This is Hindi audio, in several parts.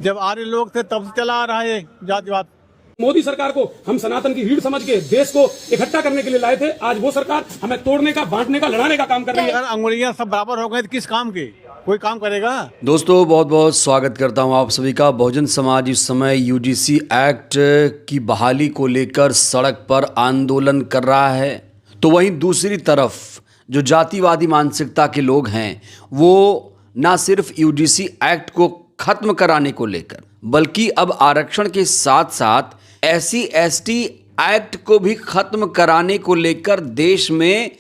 जब आर्य लोग थे तब से चला आ रहा है ये जातिवाद। मोदी सरकार को हम सनातन की रीढ़ समझ के देश को इकट्ठा करने के लिए लाए थे। आज वो सरकार हमें तोड़ने का, बांटने का, लड़ाने का काम कर रही है। अगर अंगुलियां सब बराबर हो गए तो किस काम की कोई काम करेगा। दोस्तों बहुत बहुत स्वागत करता हूं आप सभी का। बहुजन समाज इस समय यूजीसी एक्ट की बहाली को लेकर सड़क पर आंदोलन कर रहा है, तो वहीं दूसरी तरफ जो जातिवादी मानसिकता के लोग हैं वो ना सिर्फ यूजीसी एक्ट को खत्म कराने को लेकर बल्कि अब आरक्षण के साथ साथ SC/ST एक्ट को भी खत्म कराने को लेकर देश में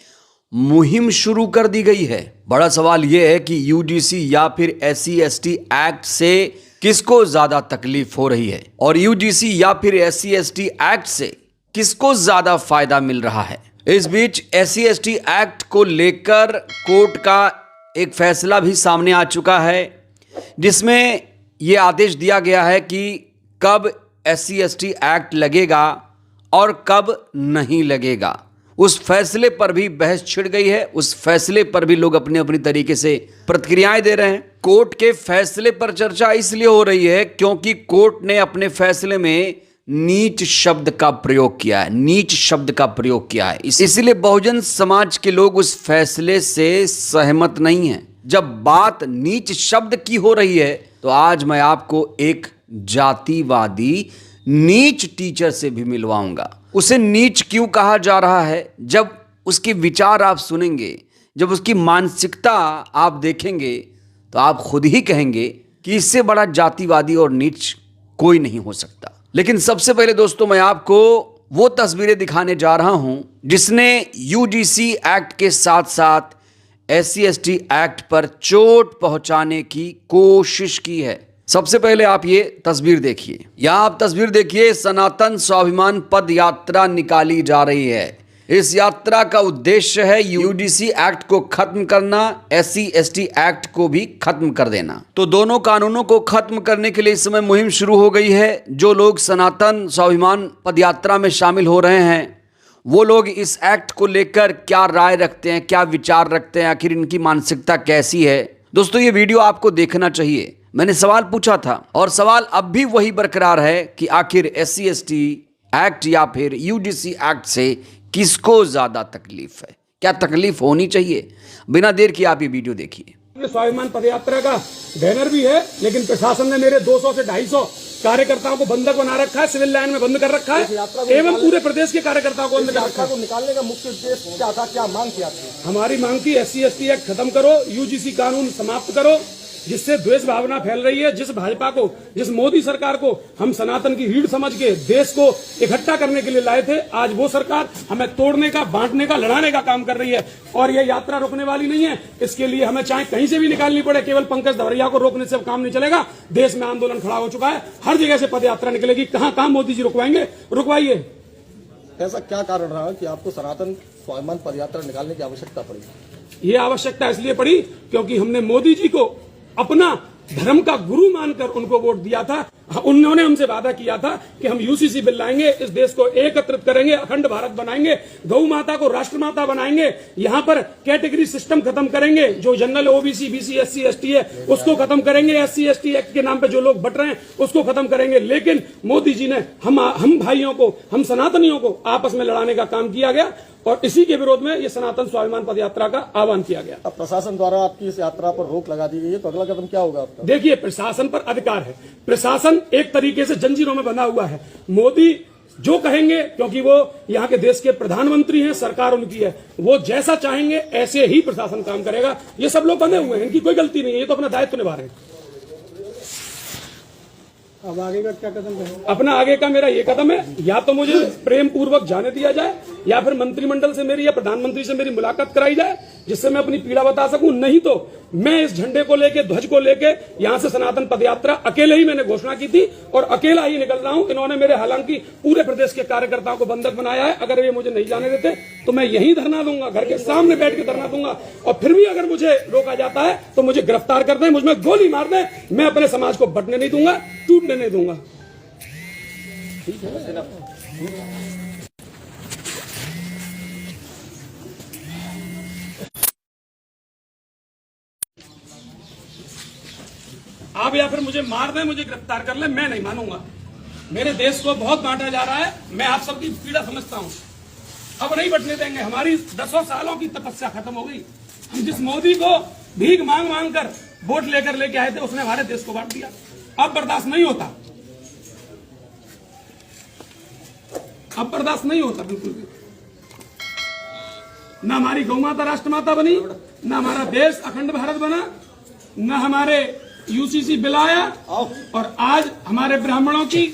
मुहिम शुरू कर दी गई है। बड़ा सवाल यह है कि यूजीसी या फिर SC/ST एक्ट से किसको ज्यादा तकलीफ हो रही है और यूजीसी या फिर SC/ST एक्ट से किसको ज्यादा फायदा मिल रहा है। इस बीच SC/ST एक्ट को लेकर कोर्ट का एक फैसला भी सामने आ चुका है, जिसमें यह आदेश दिया गया है कि कब SC/ST एक्ट लगेगा और कब नहीं लगेगा। उस फैसले पर भी बहस छिड़ गई है। उस फैसले पर भी लोग अपने अपनी तरीके से प्रतिक्रियाएं दे रहे हैं। कोर्ट के फैसले पर चर्चा इसलिए हो रही है क्योंकि कोर्ट ने अपने फैसले में नीच शब्द का प्रयोग किया है। नीच शब्द का प्रयोग किया है, इसलिए बहुजन समाज के लोग उस फैसले से सहमत नहीं हैं। जब बात नीच शब्द की हो रही है तो आज मैं आपको एक जातिवादी नीच टीचर से भी मिलवाऊंगा। उसे नीच क्यों कहा जा रहा है, जब उसके विचार आप सुनेंगे, जब उसकी मानसिकता आप देखेंगे तो आप खुद ही कहेंगे कि इससे बड़ा जातिवादी और नीच कोई नहीं हो सकता। लेकिन सबसे पहले दोस्तों मैं आपको वो तस्वीरें दिखाने जा रहा हूं जिसने यूजीसी एक्ट के साथ साथ SC/ST एक्ट पर चोट पहुंचाने की कोशिश की है। सबसे पहले आप ये तस्वीर देखिए। यहां आप तस्वीर देखिए, सनातन स्वाभिमान पद यात्रा निकाली जा रही है। इस यात्रा का उद्देश्य है यूजीसी एक्ट को खत्म करना, SC/ST एक्ट को भी खत्म कर देना। तो दोनों कानूनों को खत्म करने के लिए इस समय मुहिम शुरू हो गई है। जो लोग सनातन स्वाभिमान पद यात्रा में शामिल हो रहे हैं वो लोग इस एक्ट को लेकर क्या राय रखते हैं, क्या विचार रखते हैं, आखिर इनकी मानसिकता कैसी है। दोस्तों ये वीडियो आपको देखना चाहिए। मैंने सवाल पूछा था और सवाल अब भी वही बरकरार है कि आखिर SC/ST एक्ट या फिर यूजीसी एक्ट से किसको ज्यादा तकलीफ है, क्या तकलीफ होनी चाहिए। बिना देर के आप ये वीडियो देखिए। स्वाभिमान पदयात्रा का बैनर भी है, लेकिन प्रशासन ने मेरे 200 से 250 कार्यकर्ताओं को बंधक बना रखा है, सिविल लाइन में बंद कर रखा है एवं पूरे प्रदेश के कार्यकर्ताओं को बंद कर रखा है। निकालने का मुख्य उद्देश्य क्या था, क्या मांग किया थी? हमारी मांग थी SC/ST एक्ट खत्म करो, यूजीसी कानून समाप्त करो, जिससे द्वेष भावना फैल रही है। जिस भाजपा को, जिस मोदी सरकार को हम सनातन की रीढ़ समझ के देश को इकट्ठा करने के लिए लाए थे, आज वो सरकार हमें तोड़ने का, बांटने का, लड़ाने का काम कर रही है। और ये यात्रा रुकने वाली नहीं है। इसके लिए हमें चाहे कहीं से भी निकालनी पड़े, केवल पंकज धवरिया को रोकने से काम नहीं चलेगा। देश में आंदोलन खड़ा हो चुका है, हर जगह से पद यात्रा निकलेगी। कहां मोदी जी रुकवाएंगे, रुकवाइए। ऐसा क्या कारण रहा कि आपको सनातन स्वाभिमान पदयात्रा निकालने की आवश्यकता पड़ी? ये आवश्यकता इसलिए पड़ी क्योंकि हमने मोदी जी को अपना धर्म का गुरु मानकर उनको वोट दिया था। उन्होंने हमसे वादा किया था कि हम यूसीसी बिल लाएंगे, इस देश को एकत्रित करेंगे, अखंड भारत बनाएंगे, गौ माता को राष्ट्रमाता बनाएंगे, यहाँ पर कैटेगरी सिस्टम खत्म करेंगे, जो जनरल OBC BC SC/ST है उसको खत्म करेंगे, SC/ST एक्ट के नाम पे जो लोग बट रहे हैं उसको खत्म करेंगे। लेकिन मोदी जी ने हम भाइयों को, हम सनातनियों को आपस में लड़ाने का काम किया गया और इसी के विरोध में ये सनातन स्वाभिमान पद यात्रा का आह्वान किया गया। अब प्रशासन द्वारा आपकी इस यात्रा पर रोक लगा दी गई है, तो अगला कदम क्या होगा आपका? देखिए, प्रशासन पर अधिकार है। प्रशासन एक तरीके से जंजीरों में बंधा हुआ है। मोदी जो कहेंगे, क्योंकि वो यहाँ के देश के प्रधानमंत्री हैं, सरकार उनकी है, वो जैसा चाहेंगे ऐसे ही प्रशासन काम करेगा। ये सब लोग बंधे हुए हैं, इनकी कोई गलती नहीं है, ये तो अपना दायित्व निभा रहे हैं। अब आगे का क्या कदम है? अपना आगे का मेरा ये कदम है, या तो मुझे प्रेम पूर्वक जाने दिया जाए या फिर मंत्रिमंडल से मेरी या प्रधानमंत्री से मेरी मुलाकात कराई जाए, जिससे मैं अपनी पीड़ा बता सकूं। नहीं तो मैं इस झंडे को लेके, ध्वज को लेके यहां से सनातन पदयात्रा अकेले ही मैंने घोषणा की थी और अकेला ही निकल रहा हूं। इन्होंने मेरे हालांकि पूरे प्रदेश के कार्यकर्ताओं को बंधक बनाया है। अगर ये मुझे नहीं जाने देते तो मैं यहीं धरना दूंगा, घर के सामने बैठ के धरना दूंगा। और फिर भी अगर मुझे रोका जाता है तो मुझे गिरफ्तार कर दें, मुझमें गोली मार दें, मैं अपने समाज को बंटने नहीं दूंगा, टूटने नहीं दूंगा। ठीक है। आप या फिर मुझे मार दें, मुझे गिरफ्तार कर ले, मैं नहीं मानूंगा। मेरे देश को बहुत बांटा जा रहा है, मैं आप सबकी पीड़ा समझता हूं। अब नहीं बटने देंगे। हमारी 10 सालों की तपस्या खत्म हो गई। हम जिस मोदी को भीख मांग मांग कर वोट लेके आए थे, उसने हमारे देश को बांट दिया। अब बर्दाश्त नहीं होता, अब बर्दाश्त नहीं होता बिल्कुल भी। न हमारी गौ माता राष्ट्रमाता बनी, न हमारा देश अखंड भारत बना, न हमारे यूसीसी बिल आया, और आज हमारे ब्राह्मणों की,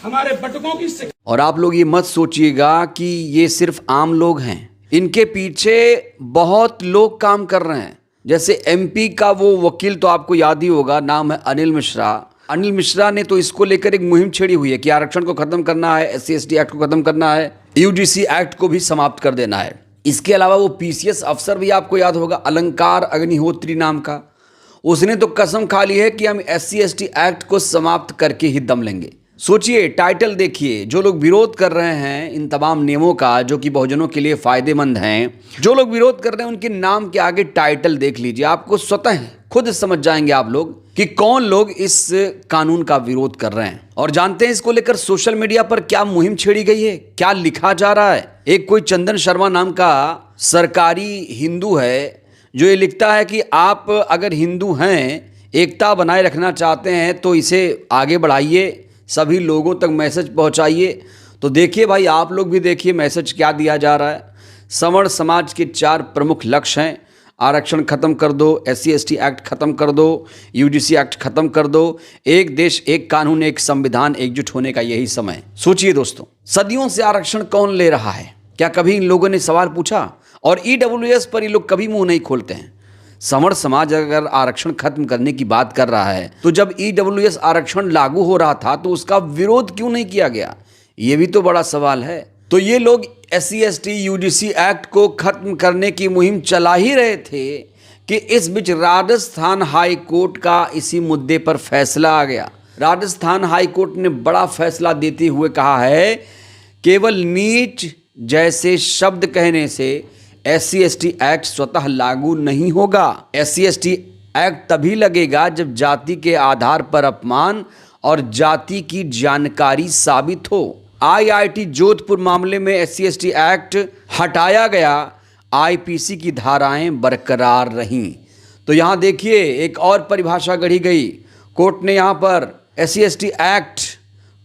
हमारे बटकों की। और आप लोग ये मत सोचिएगा कि ये सिर्फ आम लोग हैं, इनके पीछे बहुत लोग काम कर रहे हैं। जैसे एमपी का वो वकील तो आपको याद ही होगा, नाम है अनिल मिश्रा। अनिल मिश्रा ने तो इसको लेकर एक मुहिम छेड़ी हुई है कि आरक्षण को खत्म करना है, SC/ST एक्ट को खत्म करना है, UGC एक्ट को भी समाप्त कर देना है। इसके अलावा वो PCS अफसर भी आपको याद होगा, अलंकार अग्निहोत्री नाम का, उसने तो कसम खा ली है कि हम SC/ST एक्ट को समाप्त करके ही दम लेंगे। सोचिए, टाइटल देखिए, जो लोग विरोध कर रहे हैं इन तमाम नियमों का जो कि बहुजनों के लिए फायदेमंद हैं, जो लोग विरोध कर रहे हैं उनके नाम के आगे टाइटल देख लीजिए, आपको स्वतः खुद समझ जाएंगे आप लोग कि कौन लोग इस कानून का विरोध कर रहे हैं। और जानते हैं इसको लेकर सोशल मीडिया पर क्या मुहिम छेड़ी गई है, क्या लिखा जा रहा है। एक कोई चंदन शर्मा नाम का सरकारी हिंदू है जो ये लिखता है कि आप अगर हिंदू हैं, एकता बनाए रखना चाहते हैं तो इसे आगे बढ़ाइए, सभी लोगों तक मैसेज पहुंचाइए। तो देखिए भाई, आप लोग भी देखिए मैसेज क्या दिया जा रहा है। सवर्ण समाज के 4 प्रमुख लक्ष्य हैं: आरक्षण खत्म कर दो, SC/ST एक्ट खत्म कर दो, UGC एक्ट खत्म कर दो, एक देश एक कानून एक संविधान, एकजुट होने का यही समय। सोचिए दोस्तों, सदियों से आरक्षण कौन ले रहा है? क्या कभी इन लोगों ने सवाल पूछा? और EWS पर ये लोग कभी मुंह नहीं खोलते हैं। सवर्ण समाज अगर आरक्षण खत्म करने की बात कर रहा है तो जब EWS आरक्षण लागू हो रहा था तो उसका विरोध क्यों नहीं किया गया? ये भी तो बड़ा सवाल है। तो ये लोग SC/ST UGC एक्ट को खत्म करने की मुहिम चला ही रहे थे कि इस बीच राजस्थान हाई कोर्ट का इसी मुद्दे पर फैसला आ गया। राजस्थान हाई कोर्ट ने बड़ा फैसला देते हुए कहा है, केवल नीच जैसे शब्द कहने से SC/ST एक्ट स्वतः लागू नहीं होगा। SC/ST एक्ट तभी लगेगा जब जाति के आधार पर अपमान और जाति की जानकारी साबित हो। IIT जोधपुर मामले में SC/ST एक्ट हटाया गया, IPC की धाराएं बरकरार रहीं। तो यहाँ देखिए, एक और परिभाषा गढ़ी गई। कोर्ट ने यहाँ पर SC/ST एक्ट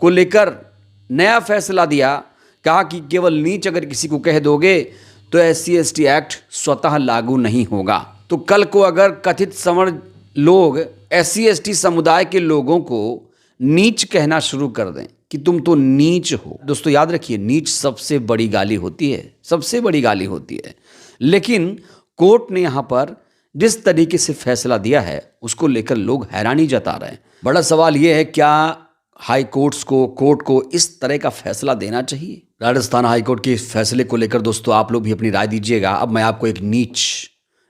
को लेकर नया फैसला दिया, कहा कि केवल नीच अगर किसी को कह दोगे तो SC/ST एक्ट स्वतः लागू नहीं होगा। तो कल को अगर कथित सवर्ण लोग SC/ST समुदाय के लोगों को नीच कहना शुरू कर दें कि तुम तो नीच हो, दोस्तों याद रखिए, नीच सबसे बड़ी गाली होती है, सबसे बड़ी गाली होती है। लेकिन कोर्ट ने यहाँ पर जिस तरीके से फैसला दिया है उसको लेकर लोग हैरानी जता रहे हैं। बड़ा सवाल यह है, क्या हाई कोर्ट्स को, कोर्ट को इस तरह का फैसला देना चाहिए? राजस्थान हाई कोर्ट के इस फैसले को लेकर दोस्तों आप लोग भी अपनी राय दीजिएगा। अब मैं आपको एक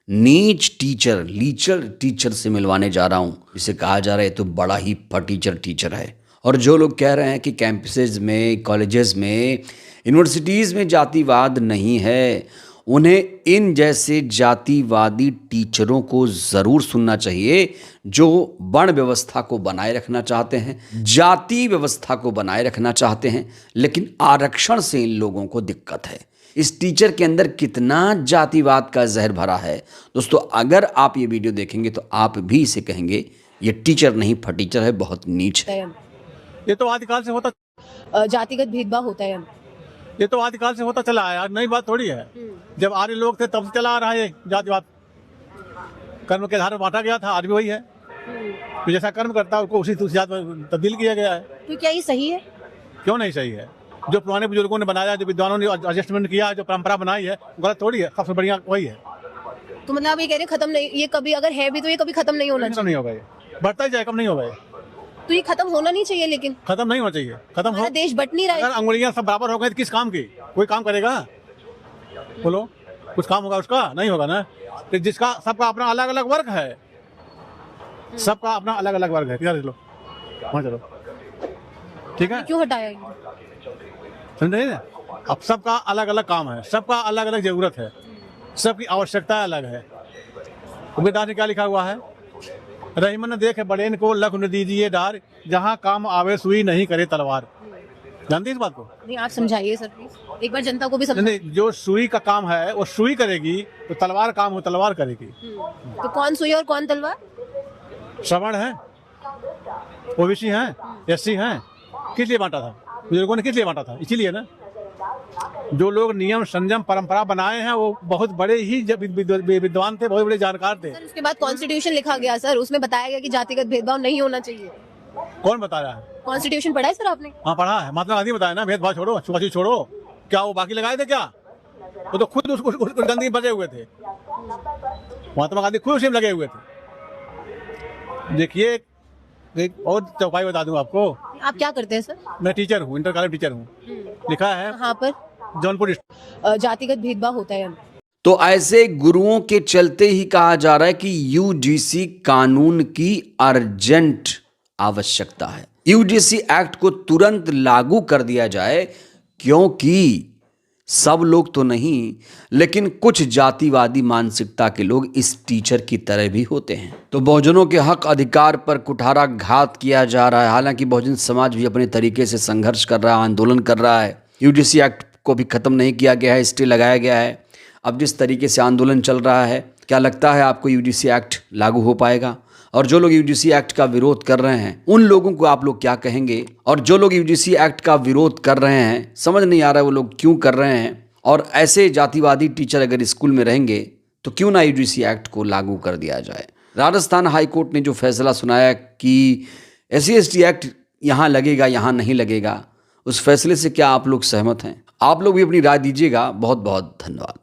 नीच टीचर, लीचर टीचर से मिलवाने जा रहा हूं, जिसे कहा जा रहा है तो बड़ा ही फटीचर टीचर है। और जो लोग कह रहे हैं कि कैंपसेज में, कॉलेजेस में, यूनिवर्सिटीज़ में जातिवाद नहीं है, उन्हें इन जैसे जातिवादी टीचरों को ज़रूर सुनना चाहिए जो वर्ण व्यवस्था को बनाए रखना चाहते हैं, जाति व्यवस्था को बनाए रखना चाहते हैं, लेकिन आरक्षण से इन लोगों को दिक्कत है। इस टीचर के अंदर कितना जातिवाद का जहर भरा है। दोस्तों अगर आप ये वीडियो देखेंगे तो आप भी इसे कहेंगे ये टीचर नहीं फटीचर है, बहुत नीच है। ये तो आदिकाल से होता, जातिगत भेदभाव होता है। ये तो आदिकाल से होता चला है, नई बात थोड़ी है। जब आर्य लोग थे तब से चला आ रहा है ये जातिवाद। कर्म के आधार पर बांटा गया था, आज भी वही है। तो जैसा कर्म करता है उसको उसी जात में तब्दील किया गया है। तो क्या ये सही है? क्यों नहीं सही है? जो पुराने बुजुर्गों ने बनाया, जो विद्वानों ने एडजस्टमेंट किया, जो परंपरा बनाई है, गलत थोड़ी है। सबसे बढ़िया वही है। तो मतलब आप ये कह रहे हैं खत्म नहीं, ये कभी अगर है भी तो ये कभी खत्म नहीं होना चाहिए। नहीं होगा, ये बढ़ता ही जाए, कम नहीं होगा। ये तो ये खत्म होना नहीं चाहिए, लेकिन खत्म नहीं होना चाहिए। खत्म हो, देश बट नहीं रहा है। अगर अंगुलियां सब बराबर हो गई तो किस काम की? कोई काम करेगा? बोलो, कुछ काम होगा उसका? नहीं होगा ना। तो जिसका सबका अपना अलग अलग वर्ग है, सबका अपना अलग अलग वर्ग है। चलो वहाँ चलो, ठीक है। क्यों हटाया? समझे ना? अब सबका अलग अलग काम है, सबका अलग अलग जरूरत है, सबकी आवश्यकता अलग है। संविधान में क्या लिखा हुआ है? रहीमन देखे बड़ेन को लख न दीजिए डार, जहाँ काम आवे सुई नहीं करे तलवार। जानती इस बात को? नहीं, आप समझाइए सर प्लीज, एक बार जनता को भी नहीं, समझाइए। नहीं, जो सुई का काम है वो सुई करेगी, तो तलवार काम हो तलवार करेगी। तो कौन सुई और कौन तलवार? श्रवण है, ओबीसी हैं, एससी हैं, किस लिए बांटा था? बुजुर्गों ने किस लिए बांटा था? इसीलिए ना। जो लोग नियम संयम परंपरा बनाए हैं वो बहुत बड़े ही विद्वान थे, बहुत बड़े जानकार थे। सर उसके बाद कॉन्स्टिट्यूशन लिखा गया सर, उसमें बताया गया कि जातिगत भेदभाव नहीं होना चाहिए। कौन बता रहा है? कॉन्स्टिट्यूशन पढ़ा है सर आपने? हाँ पढ़ा है, महात्मा गांधी बताया ना, भेदभाव छोड़ो, छुआछूत छोड़ो। क्या वो बाकी लगाए थे क्या? वो तो खुद उस गंदगी में बचे हुए थे। महात्मा गांधी खुद उसी में लगे हुए थे। देखिए एक और चौपाई बता दूं आपको। आप क्या करते हैं सर? मैं टीचर हूँ, इंटर कॉलेज टीचर हूँ। लिखा है कहाँ पर जौनपुर। जातिगत भेदभाव होता है? तो ऐसे गुरुओं के चलते ही कहा जा रहा है कि यूजीसी कानून की अर्जेंट आवश्यकता है। यूजीसी एक्ट को तुरंत लागू कर दिया जाए, क्योंकि सब लोग तो नहीं, लेकिन कुछ जातिवादी मानसिकता के लोग इस टीचर की तरह भी होते हैं। तो बहुजनों के हक अधिकार पर कुठाराघात किया जा रहा है। हालांकि बहुजन समाज भी अपने तरीके से संघर्ष कर रहा है, आंदोलन कर रहा है। यूजीसी एक्ट को भी खत्म नहीं किया गया है, स्टे लगाया गया है। अब जिस तरीके से आंदोलन चल रहा है, क्या लगता है आपको यूजीसी एक्ट लागू हो पाएगा? और जो लोग यूजीसी एक्ट का विरोध कर रहे हैं उन लोगों को आप लोग क्या कहेंगे? और जो लोग यूजीसी एक्ट का विरोध कर रहे हैं, समझ नहीं आ रहा है वो लोग क्यों कर रहे हैं, और ऐसे जातिवादी टीचर अगर स्कूल में रहेंगे तो क्यों ना यूजीसी एक्ट को लागू कर दिया जाए। राजस्थान हाईकोर्ट ने जो फैसला सुनाया कि SC/ST एक्ट यहाँ लगेगा यहाँ नहीं लगेगा, उस फैसले से क्या आप लोग सहमत हैं? आप लोग भी अपनी राय दीजिएगा। बहुत बहुत धन्यवाद।